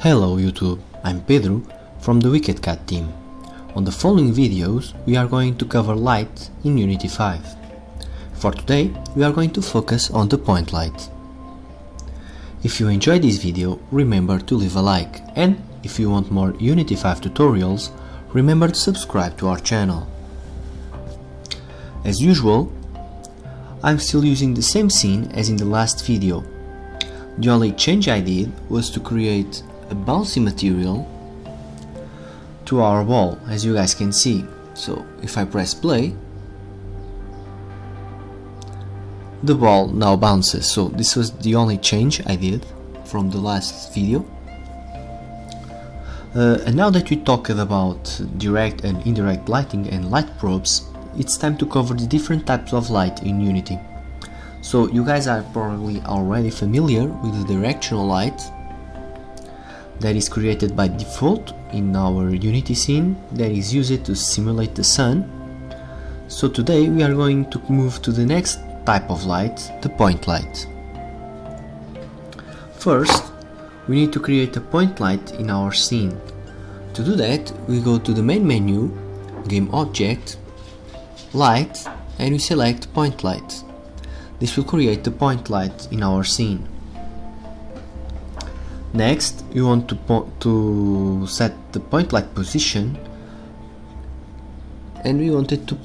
Hello YouTube, I'm Pedro from the WickedCat team. On the following videos we are going to cover light in Unity 5. For today we are going to focus on the point light. If you enjoyed this video, remember to leave a like, and if you want more Unity 5 tutorials, remember to subscribe to our channel. As usual, I'm still using the same scene as in the last video. The only change I did was to create a bouncy material to our ball, as you guys can see. So if I press play, the ball now bounces. So this was the only change I did from the last video. And now that we talked about direct and indirect lighting and light probes, it's time to cover the different types of light in Unity. So you guys are probably already familiar with the directional light that is created by default in our Unity scene that is used to simulate the sun. So today we are going to move to the next type of light, the point light. First, we need to create a point light in our scene. To do that, we go to the main menu, Game Object, Light, and we select Point Light. This will create the point light in our scene. Next, you want to set the point light position, and we wanted to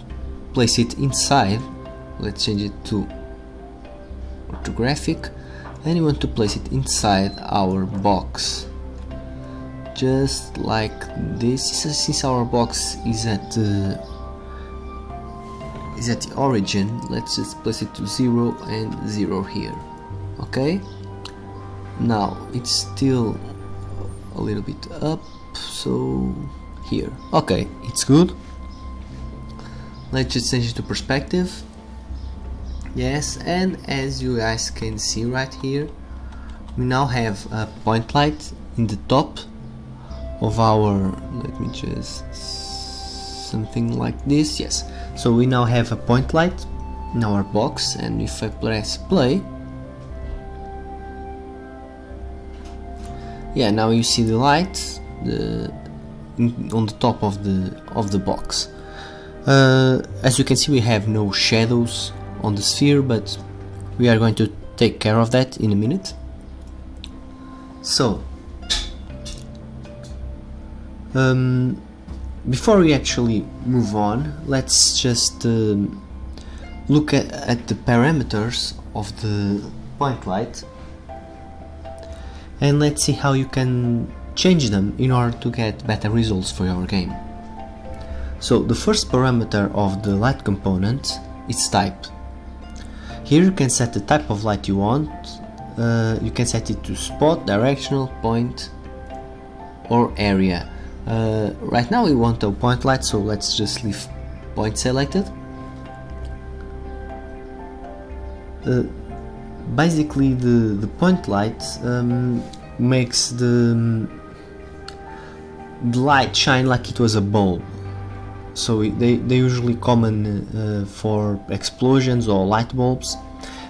place it inside. Let's change it to orthographic, and we want to place it inside our box, just like this. Since our box is at the origin, let's just place it to 0 and 0 here. Okay, now it's still a little bit up, so here. Okay, it's good. Let's just change it to perspective. Yes, and as you guys can see right here, we now have a point light in the top of our, let me just, something like this. Yes, so we now have a point light in our box, and if I press play, yeah, now you see the light on the top of the box. As you can see, we have no shadows on the sphere, but we are going to take care of that in a minute. So before we actually move on, let's just look at the parameters of the point light, and let's see how you can change them in order to get better results for your game. So the first parameter of the light component is type. Here you can set the type of light you want. You can set it to spot, directional, point, or area. Right now we want a point light, so let's just leave point selected. Basically the point light makes the light shine like it was a bulb. So they usually common for explosions or light bulbs,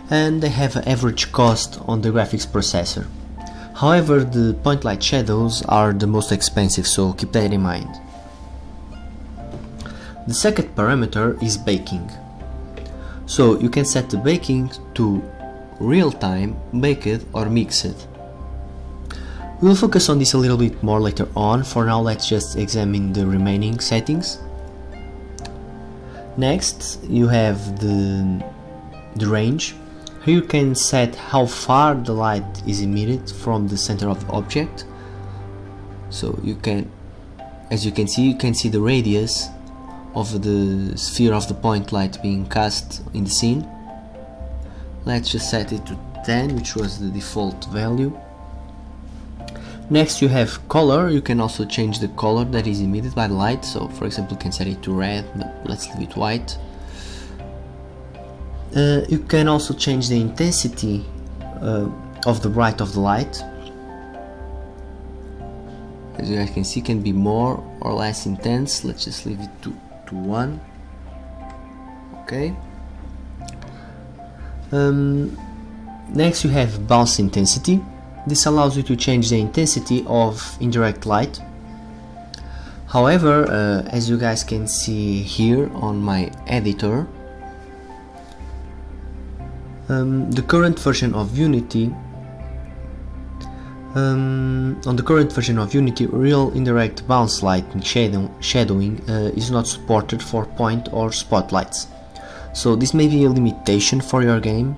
and they have an average cost on the graphics processor. However, the point light shadows are the most expensive, so keep that in mind. The second parameter is baking. So you can set the baking to real time, baked, or mixed. We'll focus on this a little bit more later on. For now, let's just examine the remaining settings. Next, you have the range. Here you can set how far the light is emitted from the center of the object. So you can, as you can see the radius of the sphere of the point light being cast in the scene. Let's just set it to 10, which was the default value. Next you have color. You can also change the color that is emitted by the light. So for example, you can set it to red, but let's leave it white. You can also change the intensity of the bright of the light. As you guys can see, it can be more or less intense. Let's just leave it to 1. Okay. Next you have bounce intensity. this allows you to change the intensity of indirect light. However, as you guys can see here on my editor, the current version of Unity, real indirect bounce light shadowing is not supported for point or spotlights. So this may be a limitation for your game.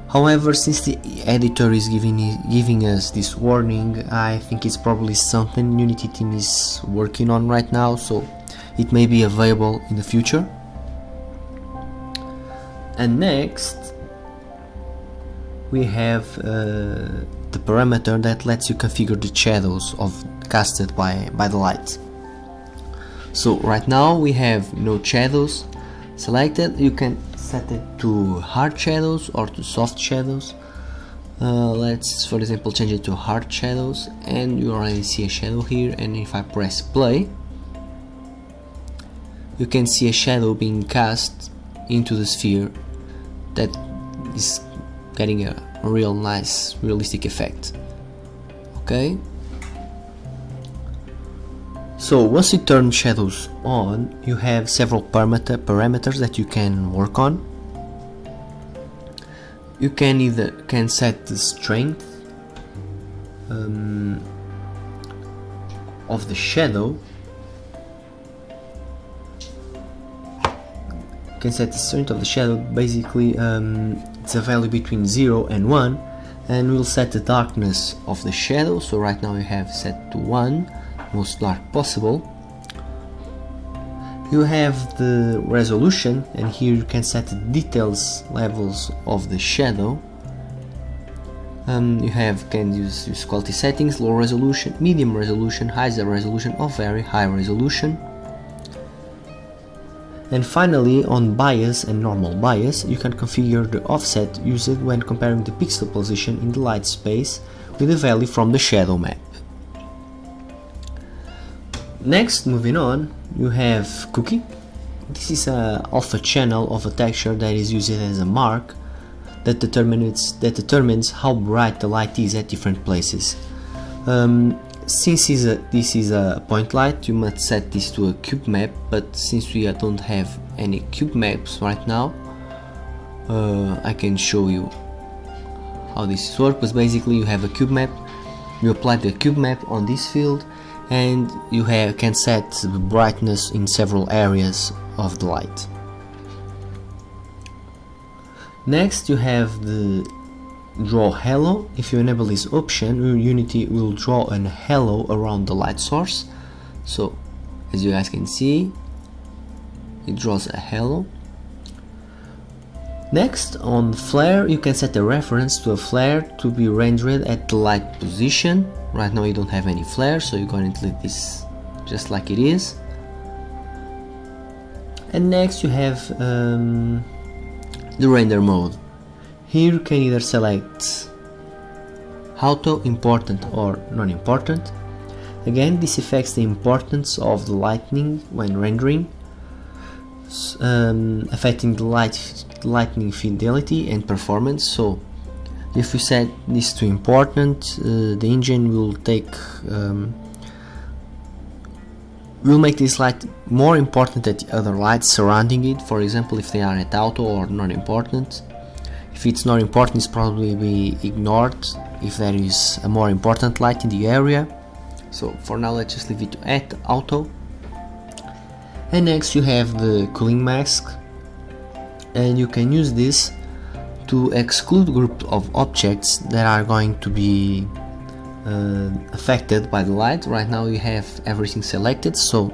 However, since the editor is giving us this warning, I think it's probably something Unity team is working on right now, so it may be available in the future. And next we have the parameter that lets you configure the shadows casted by the light. So right now we have no shadows selected. You can set it to hard shadows or to soft shadows. Let's for example change it to hard shadows, and you already see a shadow here, and if I press play, you can see a shadow being cast into the sphere that is getting a real nice realistic effect. Okay, so once you turn shadows on, you have several parameters that you can work on. You can set the strength of the shadow. You can set the strength of the shadow. Basically, it's a value between 0 and 1, and we'll set the darkness of the shadow. So right now we have set to 1, most dark possible. You have the resolution, and here you can set the details levels of the shadow. You can use quality settings, low resolution, medium resolution, high resolution, or very high resolution. And finally, on bias and normal bias, you can configure the offset used when comparing the pixel position in the light space with the value from the shadow map. Next, moving on, you have cookie. This is an alpha channel of a texture that is used as a mark that determines how bright the light is at different places. Since this is a point light, you must set this to a cube map, but since we don't have any cube maps right now, I can show you how this works. Basically, you have a cube map, you apply the cube map on this field, and you can set the brightness in several areas of the light. Next, you have the draw halo. If you enable this option, Unity will draw a halo around the light source. So as you guys can see, it draws a halo. Next, on flare, you can set a reference to a flare to be rendered at the light position. Right now you don't have any flare, so you're going to leave this just like it is. And next you have the render mode. Here you can either select auto, important, or non-important. Again, this affects the importance of the lighting when rendering, affecting the lighting fidelity and performance. So if we set this to important, the engine will make this light more important than the other lights surrounding it. For example, if they are at auto or non-important. If it's not important, it's probably be ignored if there is a more important light in the area. So for now, let's just leave it at auto. And next you have the cooling mask, and you can use this to exclude group of objects that are going to be affected by the light. Right now you have everything selected, so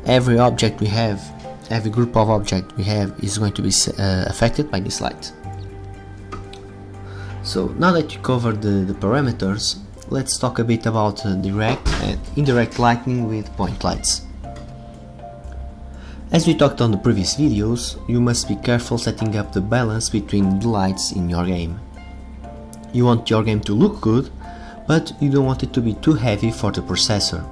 every object we have, every group of objects we have is going to be affected by this light. So now that you covered the parameters, let's talk a bit about direct and indirect lighting with point lights. As we talked on the previous videos, you must be careful setting up the balance between the lights in your game. You want your game to look good, but you don't want it to be too heavy for the processor.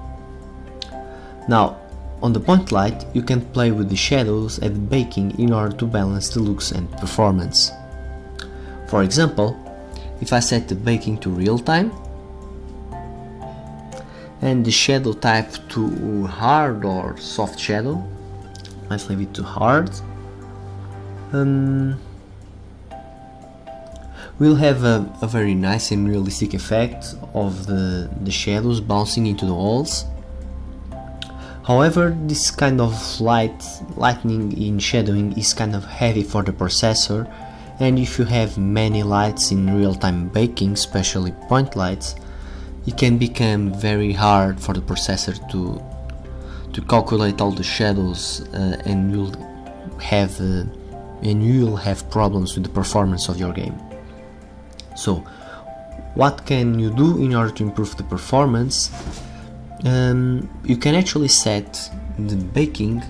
Now, on the point light, you can play with the shadows and baking in order to balance the looks and performance. For example, if I set the baking to real time and the shadow type to hard or soft shadow, let's leave it to hard, we'll have a very nice and realistic effect of the shadows bouncing into the walls. However, this kind of lightning in shadowing is kind of heavy for the processor, and if you have many lights in real-time baking, especially point lights, it can become very hard for the processor to calculate all the shadows, and you'll have problems with the performance of your game. So what can you do in order to improve the performance? You can actually set the baking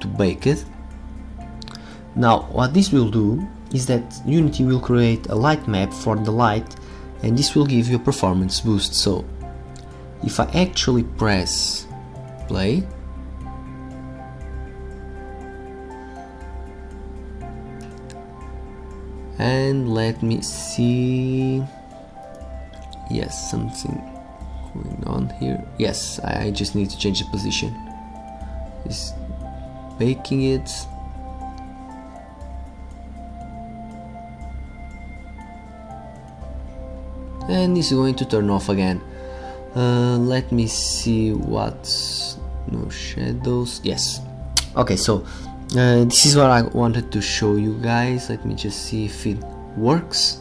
to baked. Now what this will do is that Unity will create a light map for the light, and this will give you a performance boost. So if I actually press play, and let me see, yes, something going on here. Yes, I just need to change the position. Is baking it. And it's going to turn off again. Let me see what's no shadows. Yes. Okay, so this is what I wanted to show you guys. Let me just see if it works.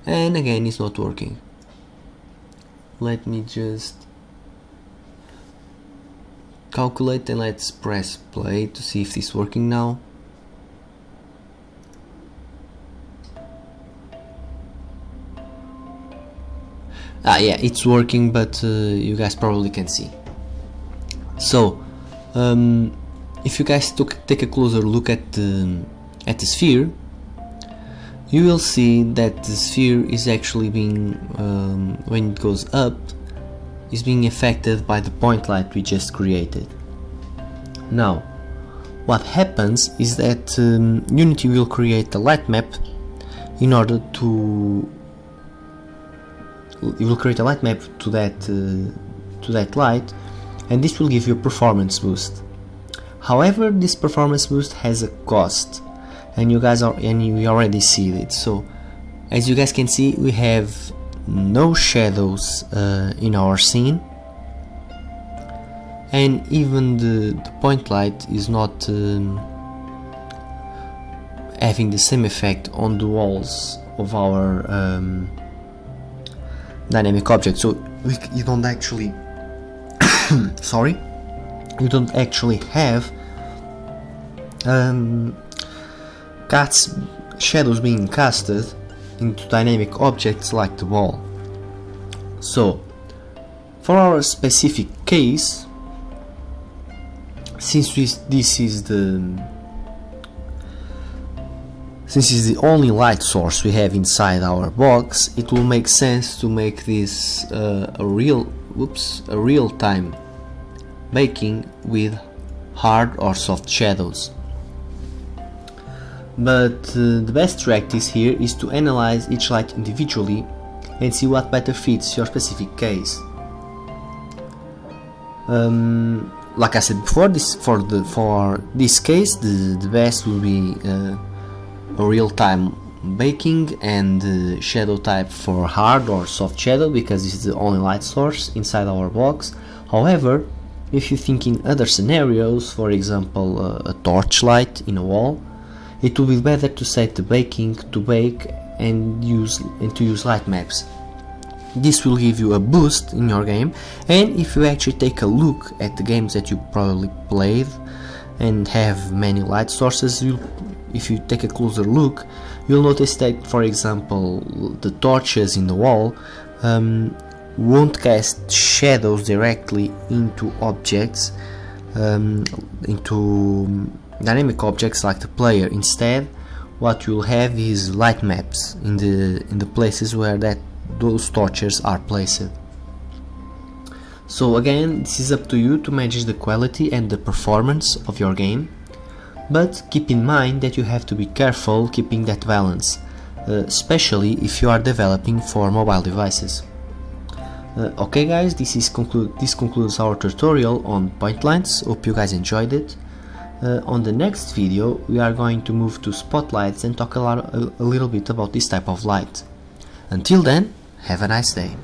And again, it's not working. Let me just calculate and let's press play to see if it's working now. Yeah, it's working, but you guys probably can see. So if you guys take a closer look at the sphere, you will see that the sphere is actually being, when it goes up, is being affected by the point light we just created. Now what happens is that Unity will create a light map in order to that light, and this will give you a performance boost. However, this performance boost has a cost, and you already see it. So as you guys can see, we have no shadows in our scene, and even the point light is not having the same effect on the walls of our dynamic object. So you don't actually sorry, you don't actually have shadows being casted into dynamic objects like the wall. So for our specific case, since this is the only light source we have inside our box, it will make sense to make this a real-time baking with hard or soft shadows. But the best practice here is to analyze each light individually and see what better fits your specific case. Like I said before, for this case, the best will be a real-time baking and shadow type for hard or soft shadow, because this is the only light source inside our box. However, if you think in other scenarios, for example a torchlight in a wall, it will be better to set the baking to bake and to use light maps. This will give you a boost in your game, and if you actually take a look at the games that you probably played and have many light sources, if you take a closer look, you'll notice that, for example, the torches in the wall won't cast shadows directly into objects, into dynamic objects like the player. Instead, what you'll have is light maps in the places where those torches are placed. So again, this is up to you to manage the quality and the performance of your game. but keep in mind that you have to be careful keeping that balance, especially if you are developing for mobile devices. Okay guys, this concludes our tutorial on point lights. Hope you guys enjoyed it. On the next video we are going to move to spotlights and talk a little bit about this type of light. Until then, have a nice day.